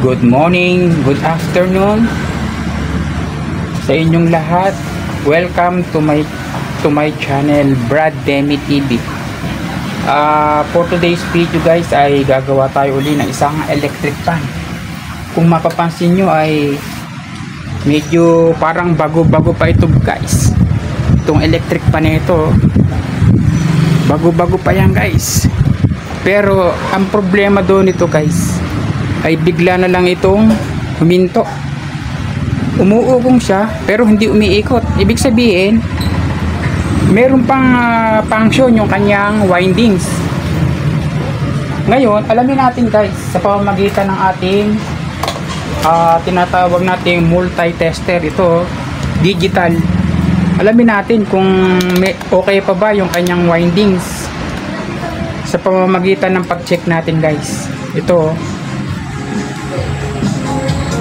Good morning, good afternoon sa inyong lahat. Welcome to my channel, Brad Demi TV. For today's video guys ay gagawa tayo uli ng isang electric fan. Kung mapapansin nyo ay medyo parang bago-bago pa ito guys. Itong electric fan na ito, bago-bago pa yan guys. Pero ang problema doon ito guys ay bigla na lang itong huminto. Umuugong siya pero hindi umiikot. Ibig sabihin meron pang function yung kanyang windings. Ngayon alamin natin guys sa pamamagitan ng ating tinatawag nating multi-tester. Ito digital. Alamin natin kung okay pa ba yung kanyang windings sa pamamagitan ng pag-check natin guys. Ito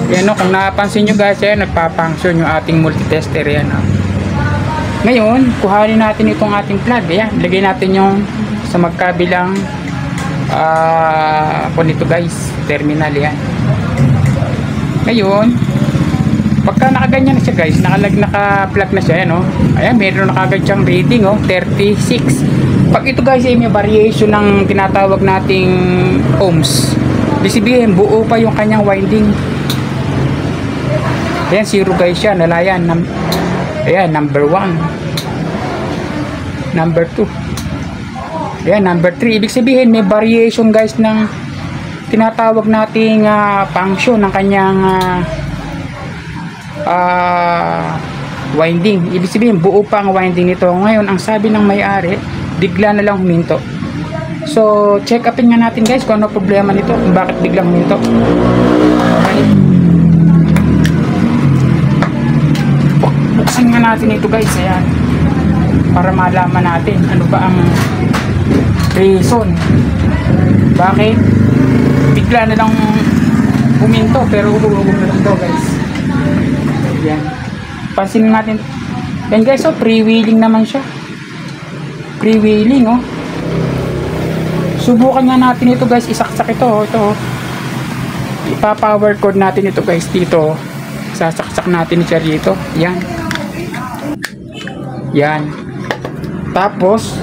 yan o, kung napansin nyo guys, yan, nagpa-function yung ating multitester yan o. Ngayon, kuhanin natin itong ating plug. Yan, lagay natin yung sa magkabilang nito guys, terminal yan. Ngayon, pagka nakaganyan na siya guys, naka-plug na siya yan o. Ayan, meron na kagad siyang reading o, 36. Pag ito guys ay may variation ng tinatawag nating ohms, ibig buo pa yung kanyang winding. Ayan, 0 guys yan, nalayan. Ayan, number 1, number 2, ayan, number 3. Ibig sabihin may variation guys ng tinatawag nating function ng kanyang winding. Ibig sabihin buo pa ang winding nito. Ngayon ang sabi ng may-ari, bigla na lang huminto. So check upin nga natin guys kung ano problema nito, kung bakit biglang huminto. Okay, buksan nga natin ito guys. Ayan, para malaman natin ano ba ang reason bakit bigla na lang huminto pero uugong na lang daw guys. Yan, pansinin natin yan guys. So freewheeling naman siya, freewheeling oh. Subukan nga natin ito guys, isaksak ito oh. Ito oh, ipa-power cord natin ito guys dito. Sasaksak natin siya dito. Yan, yan. Tapos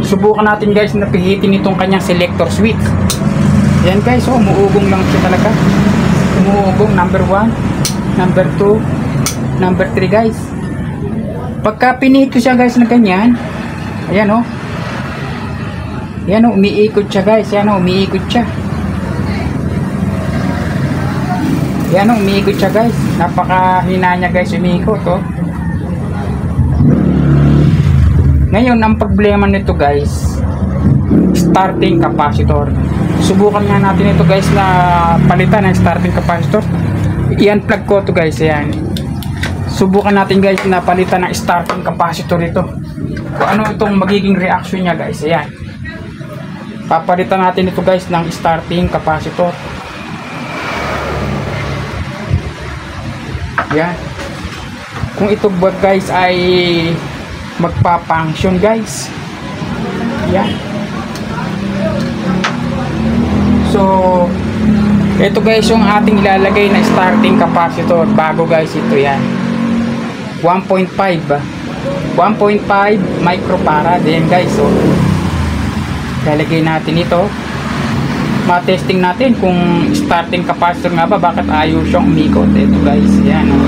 subukan natin guys na pihitin itong kanyang selector switch. Yan guys oh, umuugong lang siya talaga. Umuugong, number 1, number 2, number 3 guys. Pagka pinito siya guys na ganyan, ayan oh, yan oh, umiikot siya guys. Yan oh, umiikot siya. Yan oh, umiikot siya guys. Napakahina niya guys, umiikot oh. Ngayon ang problema nito guys, starting capacitor. Subukan nga natin ito guys na palitan ng starting capacitor. I-unplug ko to guys. Ayan, subukan natin guys na palitan ng starting capacitor ito. Kung ano itong magiging reaction niya guys. Ayan, papalitan natin ito guys ng starting capacitor. Ayan, kung ito ba guys ay magpa-function guys. Ayan, so ito guys yung ating ilalagay na starting capacitor bago guys. Ito yan, 1.5 microfarad. Ayan guys, so lalagay natin ito. Ma-testing natin kung starting capacitor nga ba, bakit ayaw siyang umikot. Ito guys, yan oh.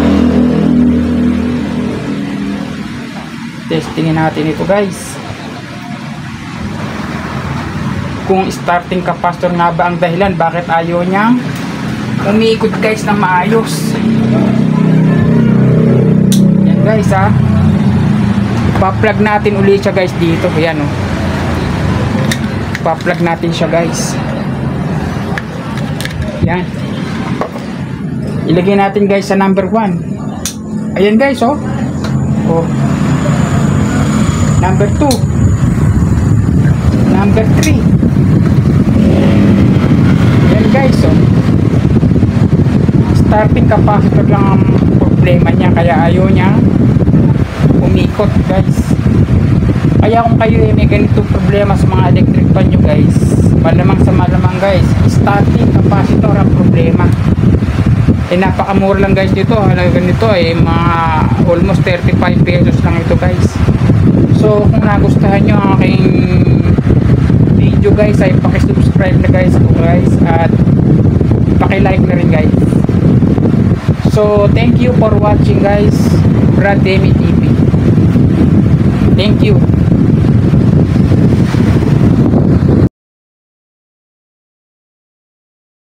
Testingin natin ito guys, kung starting capacitor nga ba ang dahilan bakit ayaw niyang umiikot guys na maayos. Yan guys ha, pa-plug natin ulit siya guys dito. Yan oh, pa-plug natin siya guys. Yan, ilagay natin guys sa number 1. Ayan guys oh, oh, number 2, number 3. Yan guys oh, starting capacitor lang ang problema niya, kaya ayaw niya umikot guys. Kaya kung kayo may ganitong problema sa mga electric fan nyo guys, malamang sa malamang guys, starting capacitor ang problema. napakamura lang guys dito. Halaga nito ay mga almost 35 pesos lang ito guys. So kung nagustuhan nyo ang aking video guys, ay paki-subscribe na guys at paki-like na rin guys. So thank you for watching guys, Brad Demi TV. Thank you.